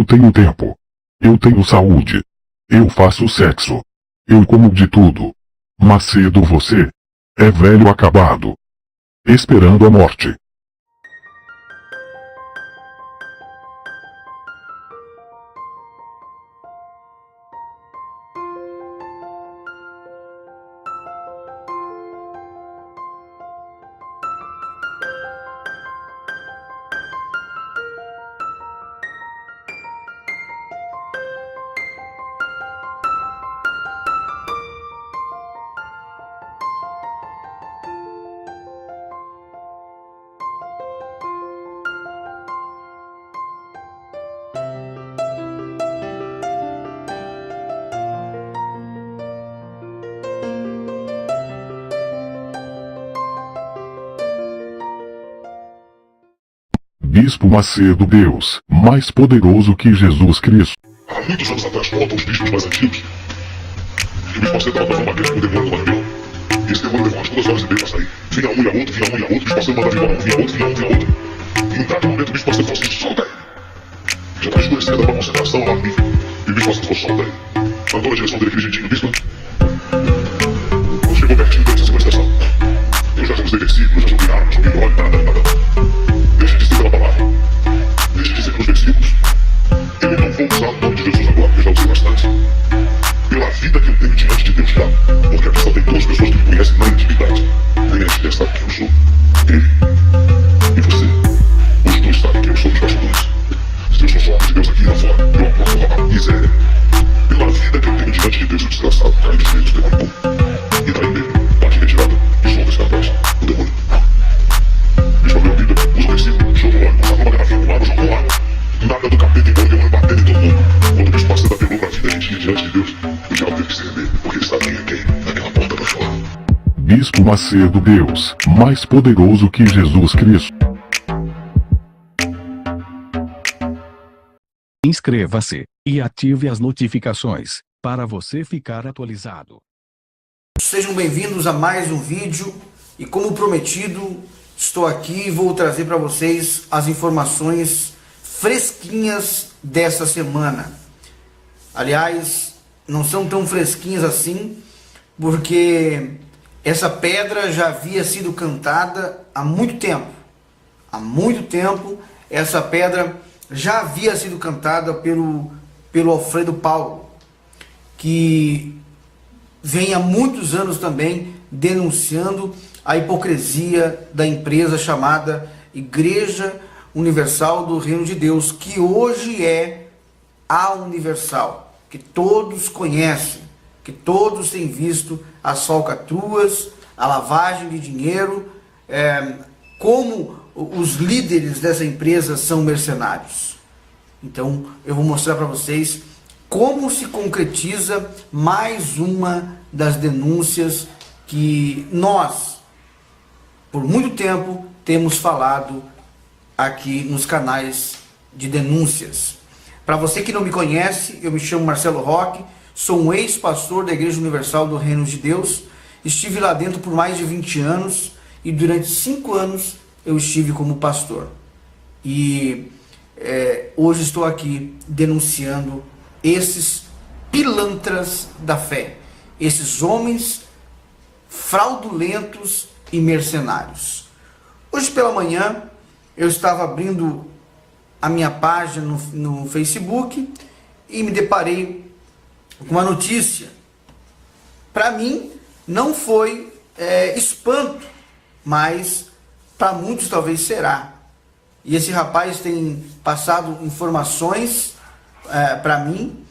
tenho tempo. Eu tenho saúde. Eu faço sexo. Eu como de tudo. Mas cedo você é velho acabado, esperando a morte. Bispo Macedo, Deus, mais poderoso que Jesus Cristo. Há muitos anos atrás, contam os bispos mais antigos, que o bispo Macedo estava fazendo uma guerra com o demônio do Barbeiro. E esse demônio levou umas 2 horas e meia para sair. Vinha um e a outro, vinha um e a outro, o bispo Macedo mandava embora um, vinha outro, vinha um, vinha outro. E num dado momento o bispo Macedo falou assim: solta ele! Já está escurecendo, uma concentração lá no bico. E o bispo Macedo falou: solta ele. Andou na direção dele aquele gentinho, bispo. Quando chegou pertinho dele, disse assim: presta atenção. Eu já usei versículos, já joguei armas, joguei óleo, nada. Deixa de dizer pela palavra. Deixa de dizer pelos versículos. Eu não vou usar o nome de Jesus agora, porque eu já usei bastante. Pela vida que eu tenho diante de Deus, tá? Porque aqui só tem 2 pessoas que me conhecem na intimidade. Nem a gente sabe quem eu sou. Ele e você. Os 2 sabem quem eu sou dos bastidores. Se eu sou só homem de Deus aqui lá fora, eu aposto a miséria. Pela vida que eu tenho diante de Deus, o desgraçado cai dos medos, demônio, pum. E daí mesmo, bate retirada e solta esse rapaz, o demônio. Bispo abriu a Bíblia, usa o versículo, jogou óleo, sacou uma garrafinha com água, jogou água. Nada do capeta embora, o demônio batendo em todo mundo. Quando o bispo Macedo apelou pra vida que tinha diante de Deus, o diabo teve que se render, porque ele sabe quem é quem, naquela porta pra fora. Bispo Macedo, Deus, mais poderoso que Jesus Cristo. Inscreva-se e ative as notificações para você ficar atualizado. Sejam bem-vindos a mais um vídeo e, como prometido, estou aqui e vou trazer para vocês as informações fresquinhas dessa semana. Aliás, não são tão fresquinhas assim, porque essa pedra já havia sido cantada há muito tempo. Há muito tempo essa pedra já havia sido cantada pelo Alfredo Paulo, que vem há muitos anos também denunciando a hipocrisia da empresa chamada Igreja Universal do Reino de Deus, que hoje é a Universal, que todos conhecem, que todos têm visto as falcatruas, a lavagem de dinheiro, como os líderes dessa empresa são mercenários. Então eu vou mostrar para vocês como se concretiza mais uma das denúncias que nós, por muito tempo, temos falado aqui nos canais de denúncias. Para você que não me conhece, eu me chamo Marcelo Roque, sou um ex-pastor da Igreja Universal do Reino de Deus, estive lá dentro por mais de 20 anos e durante 5 anos eu estive como pastor. E hoje estou aqui denunciando esses pilantras da fé, esses homens fraudulentos e mercenários. Hoje pela manhã eu estava abrindo a minha página no Facebook e me deparei com uma notícia. Para mim não foi espanto, mas para muitos talvez será. E esse rapaz tem passado informações para mim,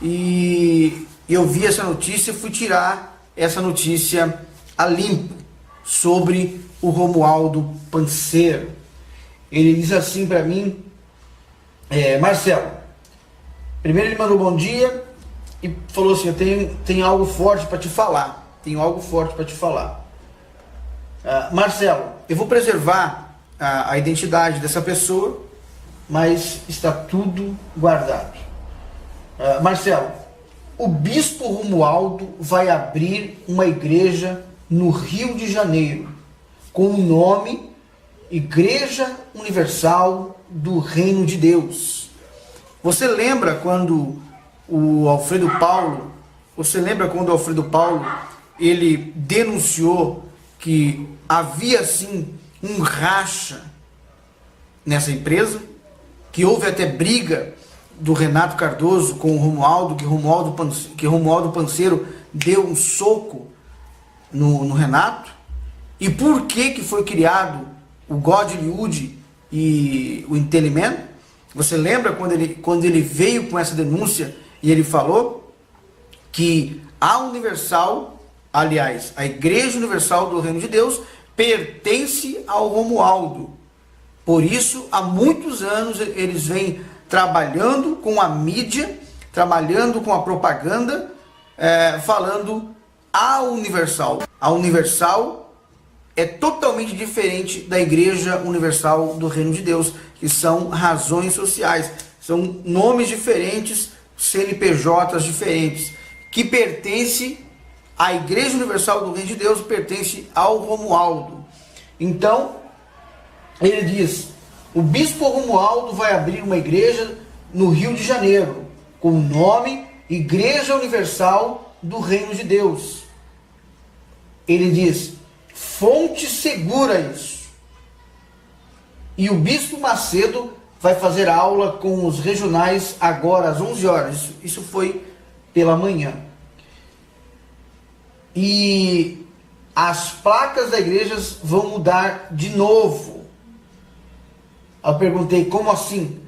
e eu vi essa notícia e fui tirar essa notícia a limpo sobre o Romualdo Panceiro. Ele diz assim para mim: Marcelo, primeiro ele mandou bom dia e falou assim: eu tenho algo forte para te falar. Marcelo, eu vou preservar a identidade dessa pessoa, mas está tudo guardado. Marcelo, o bispo Romualdo vai abrir uma igreja no Rio de Janeiro com o nome Igreja Universal do Reino de Deus. Você lembra quando o Alfredo Paulo, ele denunciou que havia sim um racha nessa empresa, que houve até briga do Renato Cardoso com o Romualdo, que Romualdo Panseiro deu um soco no Renato? E por que foi criado o Godlywood e o Intelliman? Você lembra quando ele veio com essa denúncia e ele falou que a Igreja Universal do Reino de Deus pertence ao Romualdo. Por isso, há muitos anos eles vêm trabalhando com a mídia, trabalhando com a propaganda, falando a Universal. A Universal é totalmente diferente da Igreja Universal do Reino de Deus, que são razões sociais, são nomes diferentes, CNPJs diferentes, que pertence à Igreja Universal do Reino de Deus, pertence ao Romualdo. Então, ele diz: o bispo Romualdo vai abrir uma igreja no Rio de Janeiro, com o nome Igreja Universal do Reino de Deus. Ele diz: fonte segura isso. E o bispo Macedo vai fazer aula com os regionais agora às 11 horas. Isso foi pela manhã. E as placas da igreja vão mudar de novo. Eu perguntei: como assim?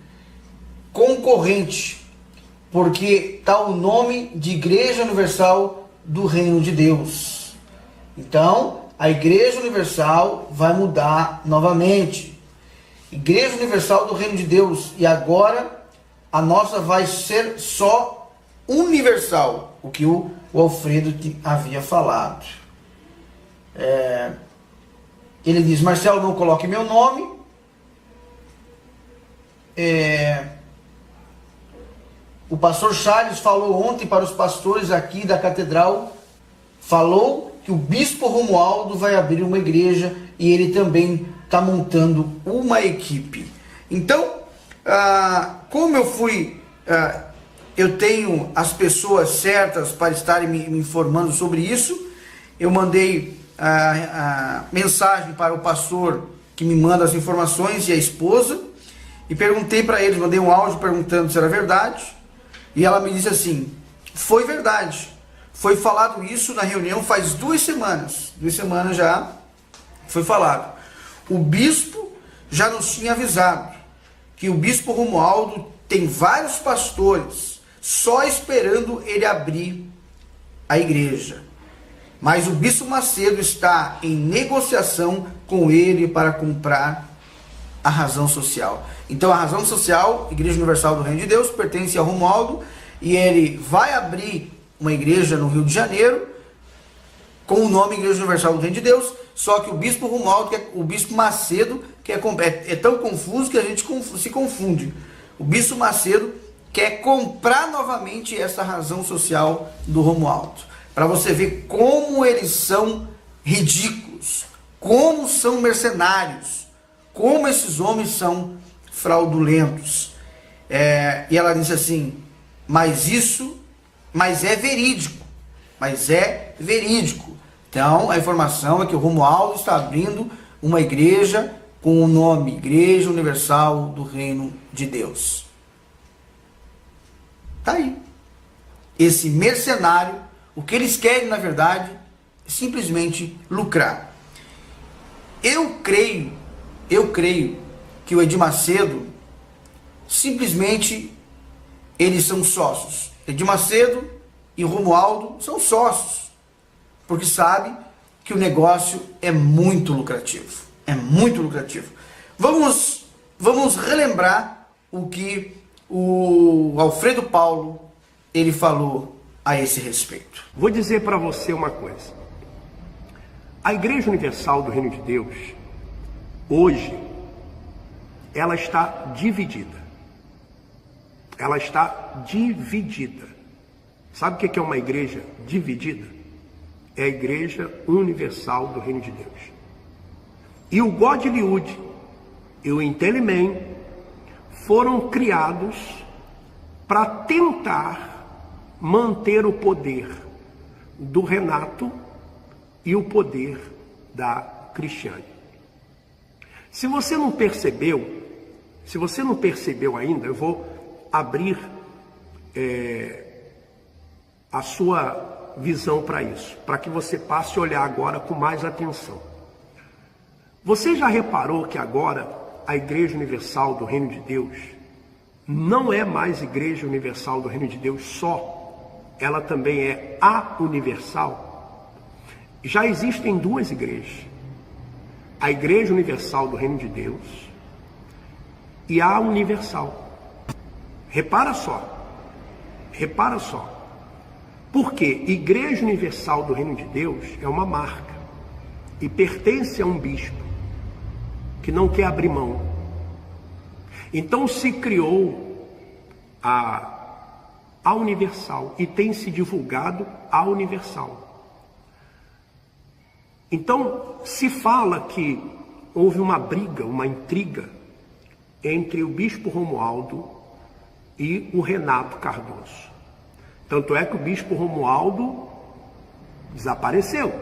Concorrente, porque está o nome de Igreja Universal do Reino de Deus. Então, a Igreja Universal vai mudar novamente. Igreja Universal do Reino de Deus. E agora, a nossa vai ser só universal, o que o Alfredo havia falado. Ele diz: Marcelo, não coloque meu nome. O pastor Charles falou ontem para os pastores aqui da catedral, falou que o bispo Romualdo vai abrir uma igreja e ele também está montando uma equipe. Então, como eu tenho as pessoas certas para estarem me informando sobre isso, eu mandei mensagem para o pastor que me manda as informações e a esposa, e perguntei para eles, mandei um áudio perguntando se era verdade, e ela me disse assim: foi verdade, foi falado isso na reunião faz 2 semanas já foi falado. O bispo já nos tinha avisado que o bispo Romualdo tem vários pastores só esperando ele abrir a igreja, mas o bispo Macedo está em negociação com ele para comprar a razão social. Então a razão social, Igreja Universal do Reino de Deus, pertence ao Romualdo, e ele vai abrir uma igreja no Rio de Janeiro com o nome Igreja Universal do Reino de Deus, só que o bispo Romualdo, o bispo Macedo, é tão confuso que a gente se confunde. O bispo Macedo quer comprar novamente essa razão social do Romualdo, para você ver como eles são ridículos, como são mercenários, como esses homens são fraudulentos. E ela disse assim: mas é verídico. Então a informação é que o Romualdo está abrindo uma igreja com o nome Igreja Universal do Reino de Deus. Tá aí. Esse mercenário, o que eles querem na verdade é simplesmente lucrar. Eu creio que o Edir Macedo, simplesmente, eles são sócios. Edir Macedo e Romualdo são sócios, porque sabe que o negócio é muito lucrativo. É muito lucrativo. Vamos relembrar o que o Alfredo Paulo ele falou a esse respeito. Vou dizer para você uma coisa. A Igreja Universal do Reino de Deus, hoje, ela está dividida. Ela está dividida. Sabe o que é uma igreja dividida? É a Igreja Universal do Reino de Deus. E o Godlywood e o Intelliman foram criados para tentar manter o poder do Renato e o poder da Cristiane. Se você não percebeu ainda, eu vou abrir a sua visão para isso, para que você passe a olhar agora com mais atenção. Você já reparou que agora a Igreja Universal do Reino de Deus não é mais Igreja Universal do Reino de Deus só, ela também é a Universal? Já existem duas igrejas, a Igreja Universal do Reino de Deus e a Universal. Repara só. Porque Igreja Universal do Reino de Deus é uma marca e pertence a um bispo que não quer abrir mão. Então se criou a Universal e tem se divulgado a Universal. Então se fala que houve uma briga, uma intriga entre o bispo Romualdo e o Renato Cardoso. Tanto é que o bispo Romualdo desapareceu.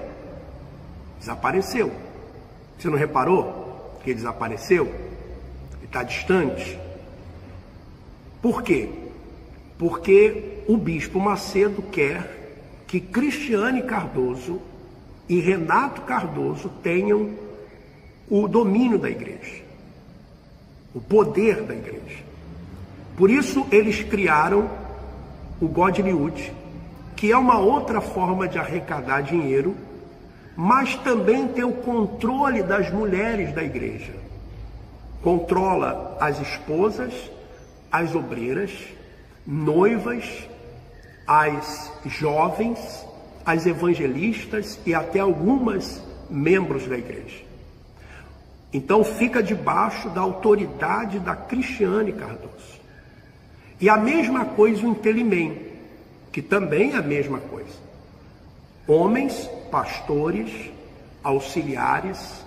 Você não reparou que ele desapareceu? Ele está distante. Por quê? Porque o bispo Macedo quer que Cristiane Cardoso e Renato Cardoso tenham o domínio da igreja, o poder da igreja. Por isso eles criaram o Godlywood, que é uma outra forma de arrecadar dinheiro, mas também tem o controle das mulheres da igreja. Controla as esposas, as obreiras, noivas, as jovens, as evangelistas e até algumas membros da igreja. Então fica debaixo da autoridade da Cristiane Cardoso. E a mesma coisa o Intelimem, que também é a mesma coisa. Homens, pastores, auxiliares,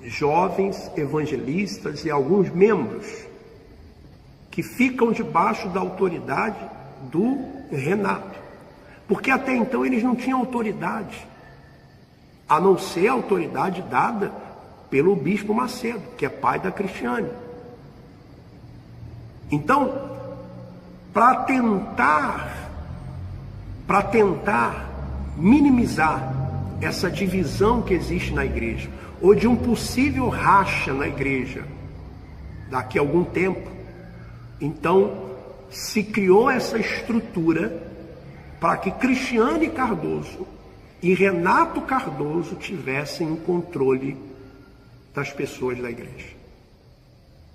jovens, evangelistas e alguns membros que ficam debaixo da autoridade do Renato. Porque até então eles não tinham autoridade, a não ser a autoridade dada pelo bispo Macedo, que é pai da Cristiane. Então, para tentar minimizar essa divisão que existe na igreja, ou de um possível racha na igreja daqui a algum tempo, então se criou essa estrutura para que Cristiane Cardoso e Renato Cardoso tivessem o controle das pessoas da igreja.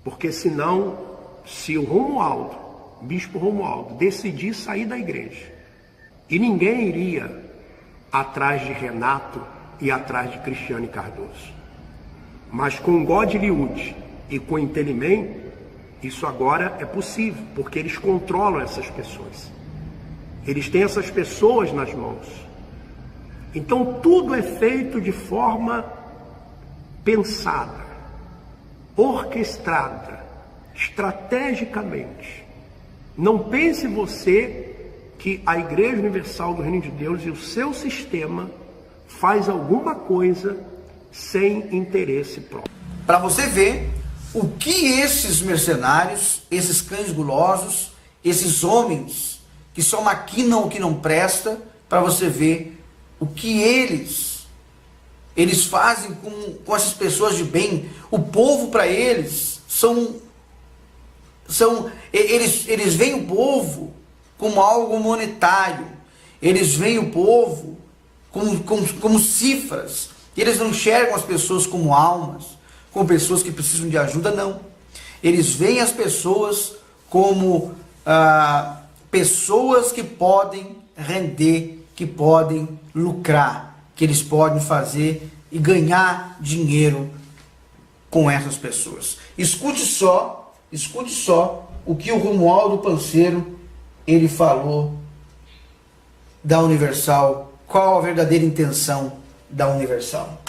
Porque senão, se o Romualdo, bispo Romualdo, decidir sair da igreja, e ninguém iria atrás de Renato e atrás de Cristiane Cardoso. Mas com o Godlywood e com o Intelimem, isso agora é possível, porque eles controlam essas pessoas. Eles têm essas pessoas nas mãos. Então tudo é feito de forma pensada, orquestrada, estrategicamente. Não pense você que a Igreja Universal do Reino de Deus e o seu sistema faz alguma coisa sem interesse próprio. Para você ver o que esses mercenários, esses cães gulosos, esses homens que só maquinam o que não presta, para você ver o que eles fazem com essas pessoas de bem. O povo para eles eles veem o povo como algo monetário, eles veem o povo como cifras, eles não enxergam as pessoas como almas, como pessoas que precisam de ajuda, não. Eles veem as pessoas como pessoas que podem render, que podem lucrar, que eles podem fazer e ganhar dinheiro com essas pessoas. Escute só o que o Romualdo Panseiro ele falou da Universal, qual a verdadeira intenção da Universal.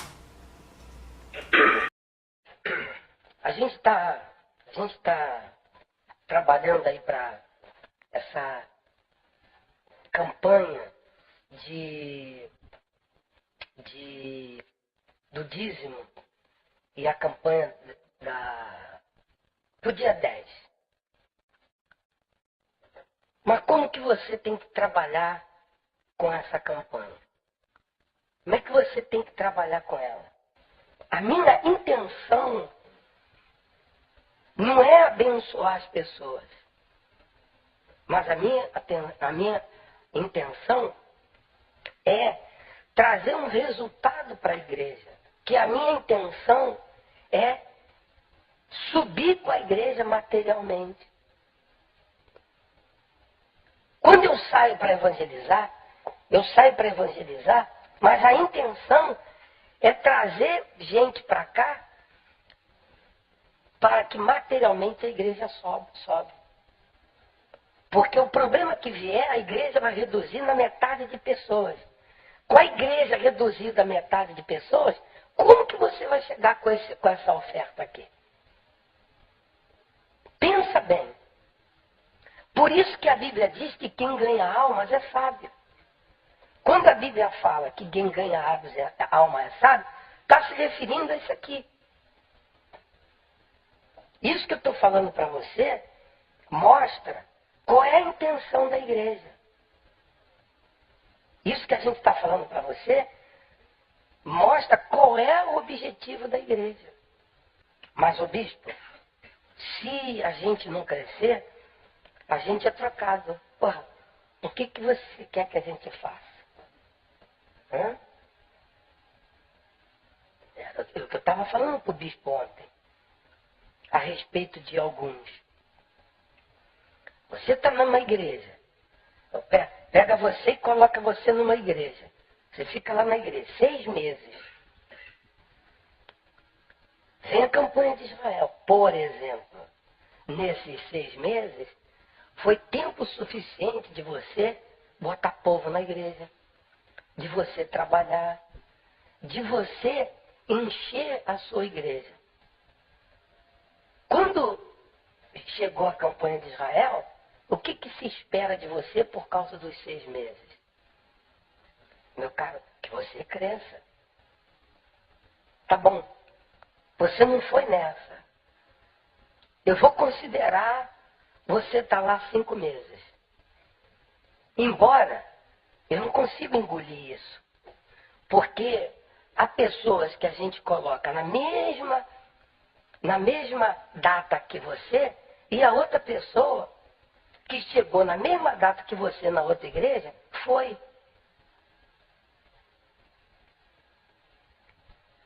A gente está trabalhando aí para essa campanha do dízimo e a campanha do dia 10. Mas como que você tem que trabalhar com essa campanha? Como é que você tem que trabalhar com ela? A minha intenção não é abençoar as pessoas, mas a minha intenção é trazer um resultado para a igreja. Que a minha intenção é subir com a igreja materialmente. Quando eu saio para evangelizar, mas a intenção é trazer gente para cá para que materialmente a igreja sobe. Porque o problema que vier, a igreja vai reduzir na metade de pessoas. Com a igreja reduzida a metade de pessoas, como que você vai chegar com essa oferta aqui? Pensa bem. Por isso que a Bíblia diz que quem ganha almas é sábio. Quando a Bíblia fala que quem ganha alma é sábio, está se referindo a isso aqui. Isso que eu estou falando para você mostra qual é a intenção da igreja. Isso que a gente está falando para você mostra qual é o objetivo da igreja. Mas, ô bispo, se a gente não crescer, a gente é trocado. Porra, o que você quer que a gente faça? Hã? Eu estava falando para o bispo ontem, a respeito de alguns. Você está numa igreja. Pega você e coloca você numa igreja. Você fica lá na igreja 6 meses. Vem a campanha de Israel, por exemplo. Nesses 6 meses, foi tempo suficiente de você botar povo na igreja, de você trabalhar, de você encher a sua igreja. Quando chegou a campanha de Israel, o que se espera de você por causa dos 6 meses? Meu caro, que você cresça. Tá bom, você não foi nessa. Eu vou considerar você estar lá 5 meses. Embora eu não consiga engolir isso. Porque há pessoas que a gente coloca na mesma data que você, e a outra pessoa que chegou na mesma data que você na outra igreja, foi.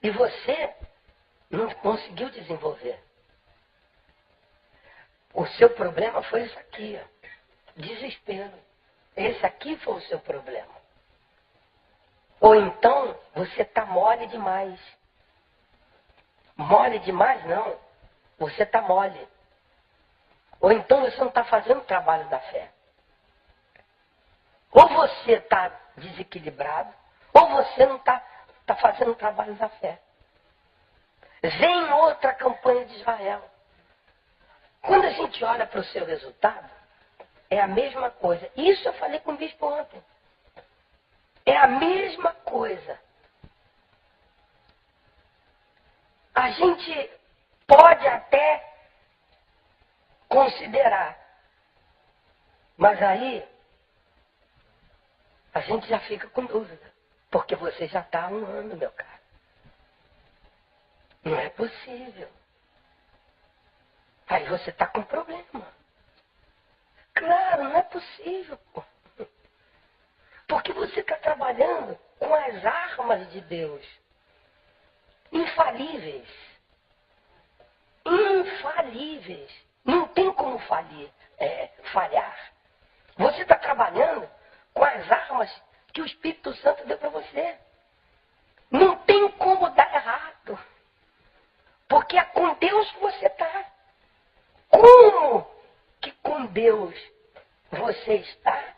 E você não conseguiu desenvolver. O seu problema foi isso aqui, ó. Desespero. Esse aqui foi o seu problema. Ou então, você está mole demais. Mole demais não. Você está mole. Ou então você não está fazendo o trabalho da fé. Ou você está desequilibrado, ou você não está fazendo o trabalho da fé. Vem outra campanha de Israel. Quando a gente olha para o seu resultado, é a mesma coisa. Isso eu falei com o bispo ontem. É a mesma coisa. A gente pode até considerar, mas aí a gente já fica com dúvida, porque você já está há 1 ano, meu caro. Não é possível. Aí você está com problema. Claro, não é possível, pô. Porque você está trabalhando com as armas de Deus. Infalíveis. Infalíveis. Não tem como falhar. Você está trabalhando com as armas que o Espírito Santo deu para você. Não tem como dar errado. Porque é com Deus que você está. Como que com Deus você está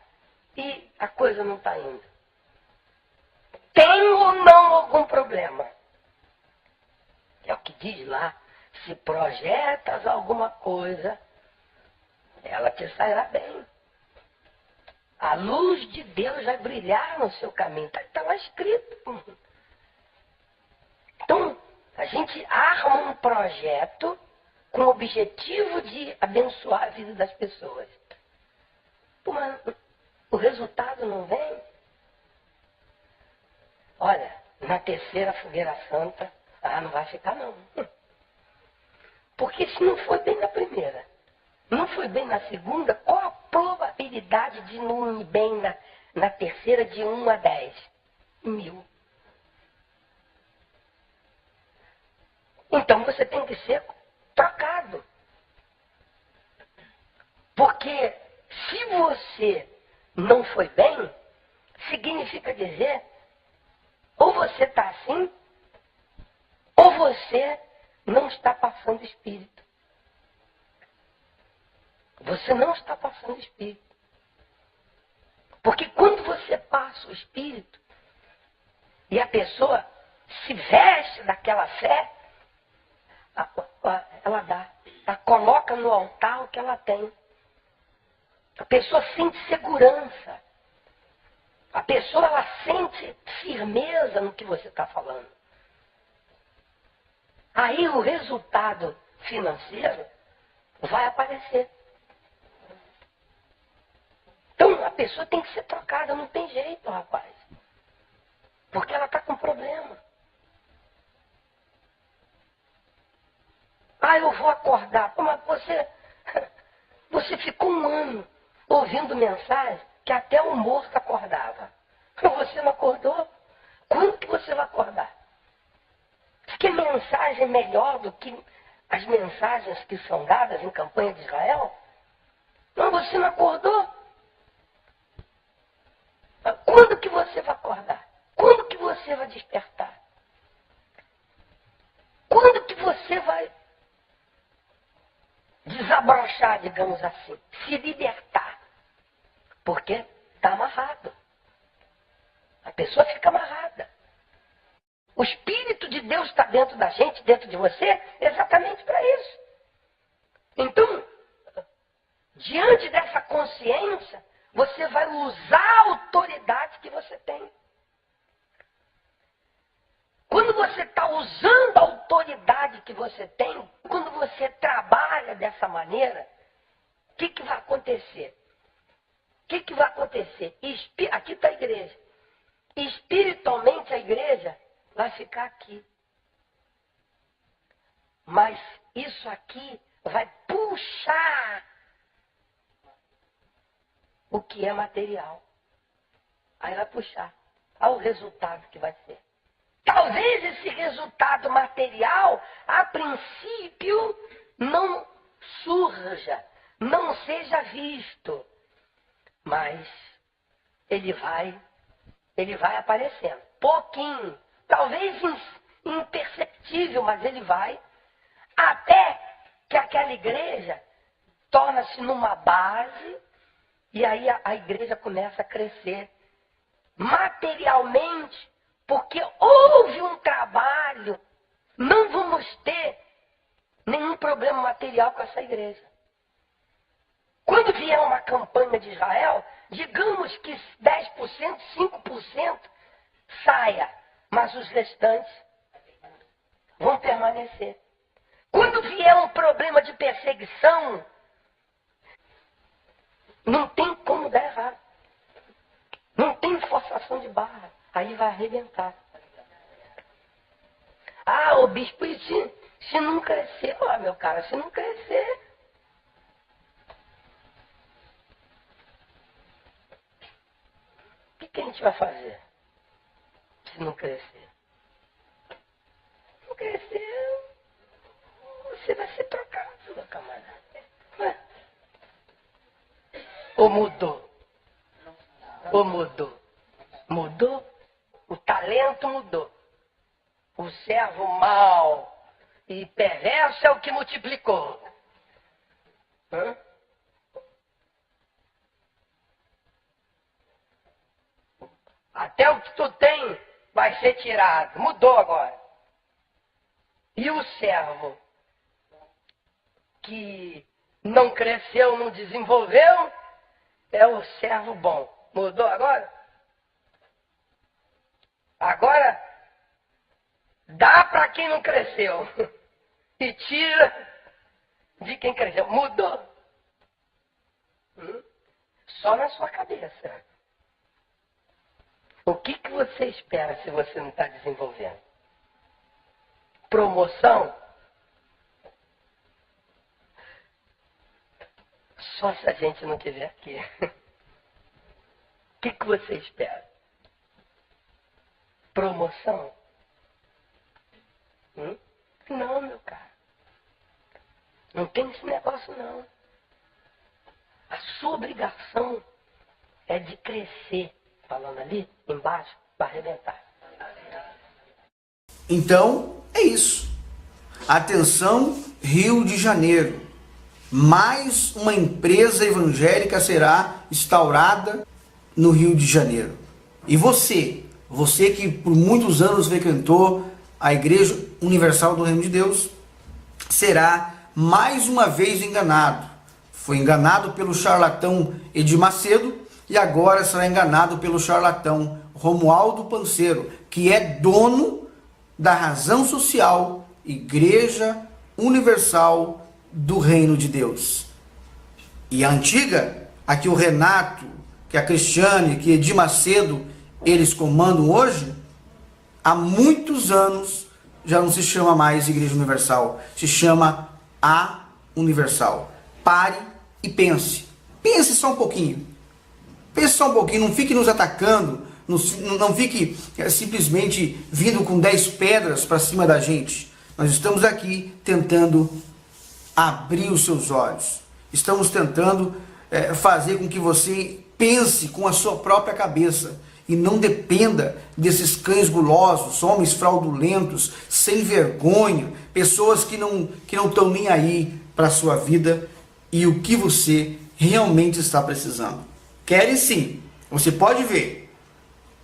e a coisa não está indo? Tem ou não algum problema? É o que diz lá. Se projetas alguma coisa, ela te sairá bem. A luz de Deus vai brilhar no seu caminho. Está lá escrito. Então, a gente arma um projeto com o objetivo de abençoar a vida das pessoas. Pô, mas o resultado não vem? Olha, na terceira fogueira santa, não vai ficar não. Porque se não foi bem na primeira, não foi bem na segunda, qual a probabilidade de não ir bem na terceira de 1 a 10? 1000. Então você tem que ser trocado. Porque se você não foi bem, significa dizer, ou você está assim, ou você não está passando espírito. Você não está passando espírito. Porque quando você passa o espírito, e a pessoa se veste daquela fé, ela coloca no altar o que ela tem. A pessoa sente segurança. A pessoa ela sente firmeza no que você está falando. Aí o resultado financeiro vai aparecer. Então a pessoa tem que ser trocada, não tem jeito, rapaz. Porque ela está com problema. Eu vou acordar. Mas você ficou um ano ouvindo mensagem que até o morto acordava. Você não acordou? Quando que você vai acordar? Que mensagem melhor do que as mensagens que são dadas em campanha de Israel? Não, você não acordou? Quando que você vai acordar? Quando que você vai despertar? Quando que você vai desabrochar, digamos assim, se libertar? Porque está amarrado. A pessoa fica amarrada. O Espírito de Deus está dentro da gente, dentro de você, exatamente para isso. Então, diante dessa consciência, você vai usar a autoridade que você tem. Quando você está usando a autoridade que você tem, quando você trabalha dessa maneira, o que vai acontecer? O que vai acontecer? Aqui está a igreja. Espiritualmente a igreja vai ficar aqui. Mas isso aqui vai puxar o que é material. Aí vai puxar. Olha o resultado que vai ser. Talvez esse resultado material, a princípio, não surja, não seja visto. Mas ele vai aparecendo. Pouquinho. Talvez imperceptível, mas ele vai. Até que aquela igreja torna-se numa base e aí a igreja começa a crescer materialmente, porque houve um trabalho. Não vamos ter nenhum problema material com essa igreja. Quando vier uma campanha de Israel, digamos que 10%, 5% saia, mas os restantes vão permanecer. Quando vier um problema de perseguição, não tem como dar errado. Não tem forçação de barra. Aí vai arrebentar. O bispo, se não crescer, meu cara, se não crescer, o que a gente vai fazer? Se não crescer? Se não crescer, você vai ser trocado, meu camarada. Ou mudou? Ou mudou? Mudou? O talento mudou. O servo mau e perverso é o que multiplicou. Até o que tu tem vai ser tirado. Mudou agora. E o servo que não cresceu, não desenvolveu, é o servo bom. Mudou agora? Agora, dá para quem não cresceu e tira de quem cresceu. Mudou. Só na sua cabeça. O que você espera se você não está desenvolvendo? Promoção? Só se a gente não estiver aqui. O que você espera? Promoção? Não, meu cara. Não tem esse negócio, não. A sua obrigação é de crescer. Falando ali, embaixo, para arrebentar. Então, é isso. Atenção, Rio de Janeiro. Mais uma empresa evangélica será instaurada no Rio de Janeiro. E você que por muitos anos frequentou a Igreja Universal do Reino de Deus, será mais uma vez enganado. Foi enganado pelo charlatão Edir Macedo e agora será enganado pelo charlatão Romualdo Panseiro, que é dono da Razão Social Igreja Universal do Reino de Deus. E a antiga, a que o Renato, que a Cristiane, que Edir Macedo, eles comandam hoje, há muitos anos já não se chama mais Igreja Universal, se chama A Universal. Pare e pense. Pense só um pouquinho. Pense só um pouquinho, não fique nos atacando, não fique simplesmente vindo com 10 pedras para cima da gente. Nós estamos aqui tentando abrir os seus olhos. Estamos tentando fazer com que você pense com a sua própria cabeça e não dependa desses cães gulosos, homens fraudulentos, sem vergonha, pessoas que não estão nem aí para a sua vida e o que você realmente está precisando. Querem sim, você pode ver,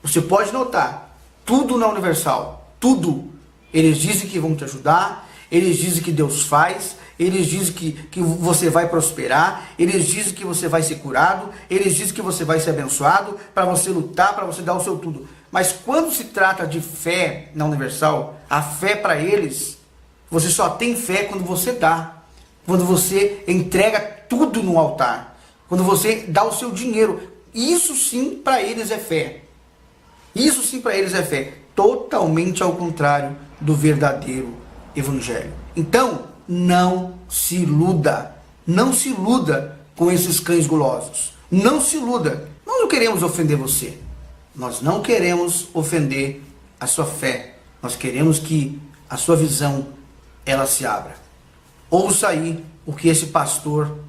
você pode notar, tudo na Universal, tudo. Eles dizem que vão te ajudar, eles dizem que Deus faz, eles dizem que você vai prosperar, eles dizem que você vai ser curado, eles dizem que você vai ser abençoado, para você lutar, para você dar o seu tudo. Mas quando se trata de fé na Universal, a fé para eles, você só tem fé quando você dá, quando você entrega tudo no altar, quando você dá o seu dinheiro. Isso sim para eles é fé. Isso sim para eles é fé. Totalmente ao contrário do verdadeiro evangelho. Então, não se iluda. Não se iluda com esses cães gulosos. Não se iluda. Nós não queremos ofender você. Nós não queremos ofender a sua fé. Nós queremos que a sua visão, ela se abra. Ouça aí o que esse pastor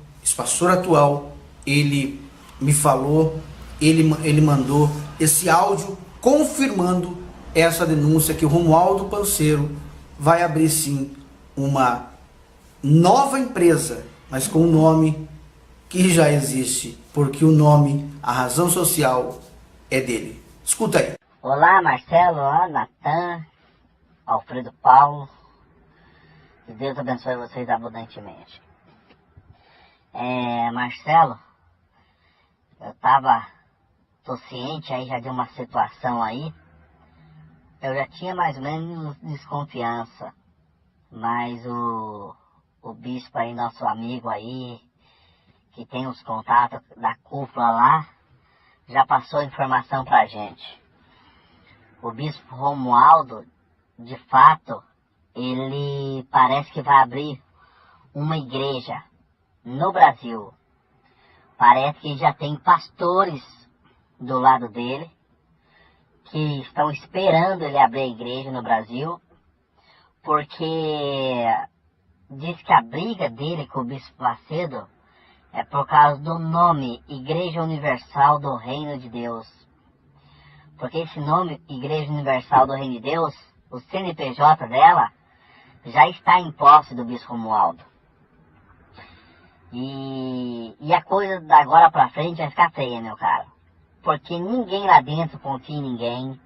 atual, ele me falou, ele mandou esse áudio confirmando essa denúncia que o Romualdo Panseiro vai abrir sim uma nova empresa, mas com um nome que já existe, porque o nome, a razão social é dele. Escuta aí. Olá, Marcelo, Natan, Alfredo Paulo. Que Deus abençoe vocês abundantemente. Marcelo, tô ciente aí já de uma situação aí. Eu já tinha mais ou menos desconfiança, mas o bispo aí, nosso amigo aí, que tem os contatos da cúpula lá, já passou informação pra gente. O bispo Romualdo, de fato, ele parece que vai abrir uma igreja no Brasil. Parece que já tem pastores do lado dele que estão esperando ele abrir a igreja no Brasil, porque diz que a briga dele com o Bispo Macedo é por causa do nome Igreja Universal do Reino de Deus. Porque esse nome Igreja Universal do Reino de Deus, o CNPJ dela, já está em posse do Bispo Romualdo. E a coisa da agora pra frente vai ficar feia, meu caro. Porque ninguém lá dentro confia em ninguém.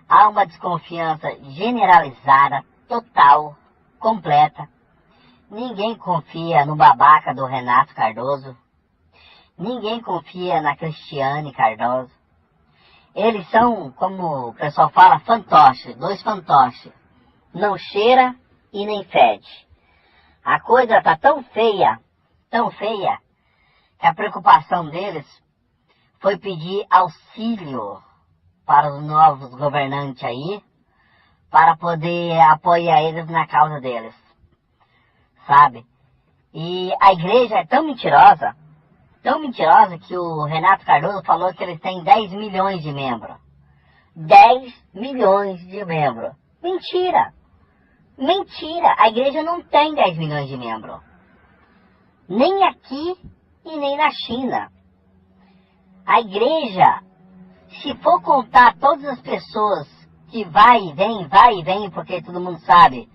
Há uma desconfiança generalizada, total, completa. Ninguém confia no babaca do Renato Cardoso. Ninguém confia na Cristiane Cardoso. Eles são, como o pessoal fala, fantoches, 2 fantoches. Não cheira e nem fede. A coisa tá tão feia, que a preocupação deles foi pedir auxílio para os novos governantes aí, para poder apoiar eles na causa deles, sabe? E a igreja é tão mentirosa que o Renato Cardoso falou que eles têm 10 milhões de membros. 10 milhões de membros. Mentira! Mentira! A igreja não tem 10 milhões de membros. Nem aqui e nem na China. A igreja, se for contar todas as pessoas que vai e vem, porque todo mundo sabe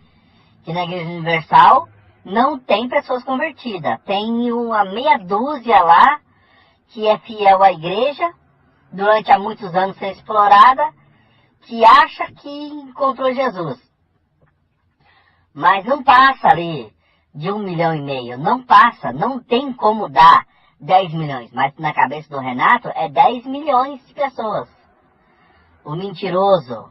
que na Igreja Universal não tem pessoas convertidas. Tem uma meia dúzia lá que é fiel à igreja, durante há muitos anos sendo explorada, que acha que encontrou Jesus. Mas não passa ali de 1,5 milhão. Não passa, não tem como dar 10 milhões. Mas na cabeça do Renato é 10 milhões de pessoas. O mentiroso,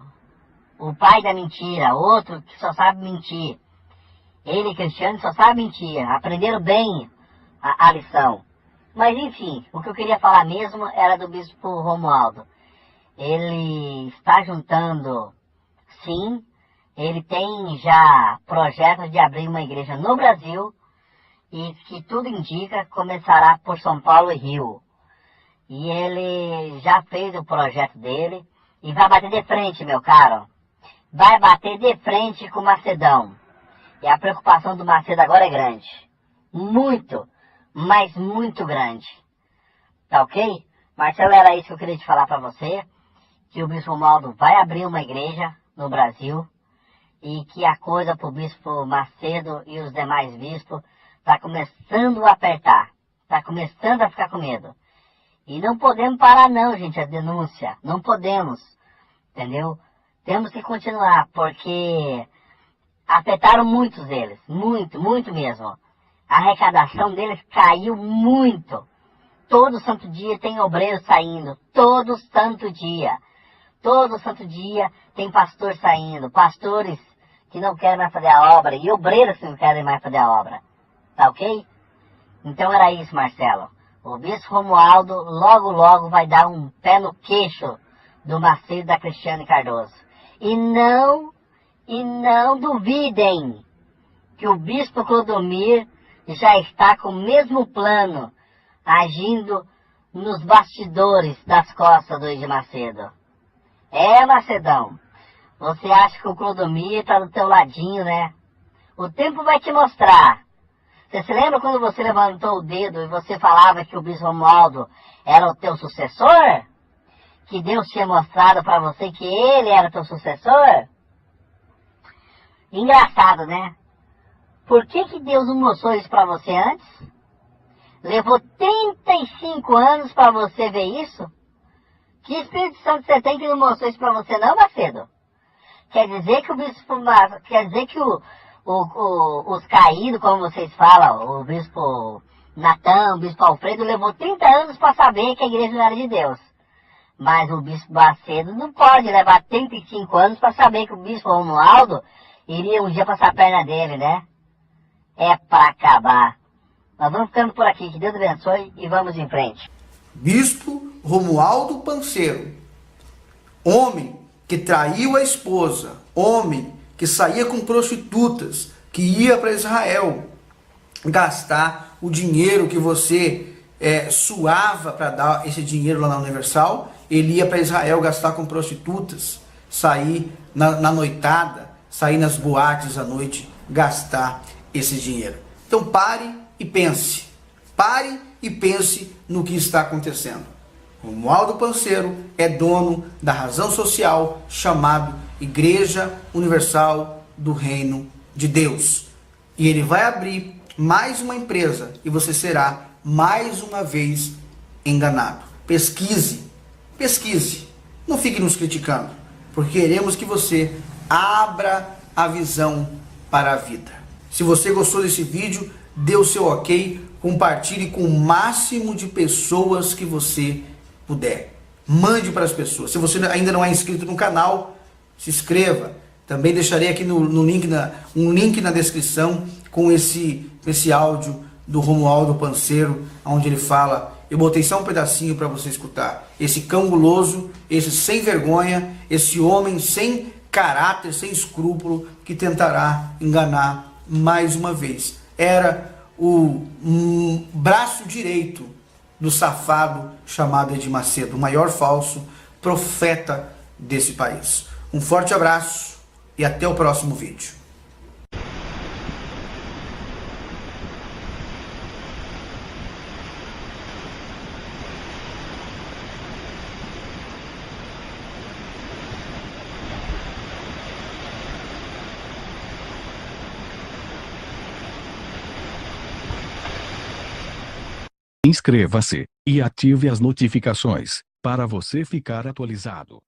o pai da mentira, outro que só sabe mentir. Ele, Cristiano, só sabe mentir. Aprenderam bem a lição. Mas enfim, o que eu queria falar mesmo era do bispo Romualdo. Ele está juntando, sim, ele tem já projetos de abrir uma igreja no Brasil e que tudo indica começará por São Paulo e Rio. E ele já fez o projeto dele e vai bater de frente, meu caro. Vai bater de frente com o Macedão. E a preocupação do Macedo agora é grande. Muito, mas muito grande. Tá ok? Marcelo, era isso que eu queria te falar para você. Que o bispo Romualdo vai abrir uma igreja no Brasil. E que a coisa pro bispo Macedo e os demais bispos tá começando a apertar. Tá começando a ficar com medo. E não podemos parar não, gente, a denúncia. Não podemos. Entendeu? Temos que continuar, porque afetaram muitos deles. Muito, muito mesmo. A arrecadação deles caiu muito. Todo santo dia tem obreiro saindo. Todo santo dia. Todo santo dia tem pastor saindo. Pastores que não querem mais fazer a obra. E obreiros que não querem mais fazer a obra. Tá ok? Então era isso, Marcelo. O bispo Romualdo logo, logo vai dar um pé no queixo do Macedo e da Cristiane Cardoso. E não duvidem que o bispo Clodomir já está com o mesmo plano, agindo nos bastidores das costas do Edir Macedo. É, Macedão, você acha que o Clodomir está do teu ladinho, né? O tempo vai te mostrar. Você se lembra quando você levantou o dedo e você falava que o bispo Romualdo era o teu sucessor? Que Deus tinha mostrado para você que ele era o teu sucessor? Engraçado, né? Por que Deus não mostrou isso para você antes? Levou 35 anos para você ver isso? Que Espírito Santo você tem que não mostrou isso para você não, Macedo? Quer dizer que o bispo... Quer dizer que os caídos, como vocês falam, o bispo Natan, o bispo Alfredo, levou 30 anos para saber que a igreja não era de Deus. Mas o bispo Macedo não pode levar 35 anos para saber que o bispo Romualdo iria um dia passar a perna dele, né? É para acabar. Nós vamos ficando por aqui, que Deus abençoe e vamos em frente. Bispo Romualdo Panseiro, homem que traiu a esposa, homem que saía com prostitutas, que ia para Israel gastar o dinheiro que você suava para dar esse dinheiro lá na Universal. Ele ia para Israel gastar com prostitutas, sair na noitada, sair nas boates à noite, gastar esse dinheiro. Então pare e pense. Pare e pense no que está acontecendo. Romualdo Panseiro é dono da razão social chamado Igreja Universal do Reino de Deus. E ele vai abrir mais uma empresa e você será mais uma vez enganado. Pesquise. Pesquise. Não fique nos criticando, porque queremos que você abra a visão para a vida. Se você gostou desse vídeo, dê o seu ok, compartilhe com o máximo de pessoas que você puder. Mande para as pessoas. Se você ainda não é inscrito no canal, se inscreva. Também deixarei aqui um link na descrição com esse áudio do Romualdo Panceiro, onde ele fala, eu botei só um pedacinho para você escutar. Esse cão guloso, esse sem vergonha, esse homem sem caráter, sem escrúpulo, que tentará enganar mais uma vez. Era o braço direito do safado chamado Edir Macedo, o maior falso profeta desse país. Um forte abraço e até o próximo vídeo. Inscreva-se e ative as notificações para você ficar atualizado.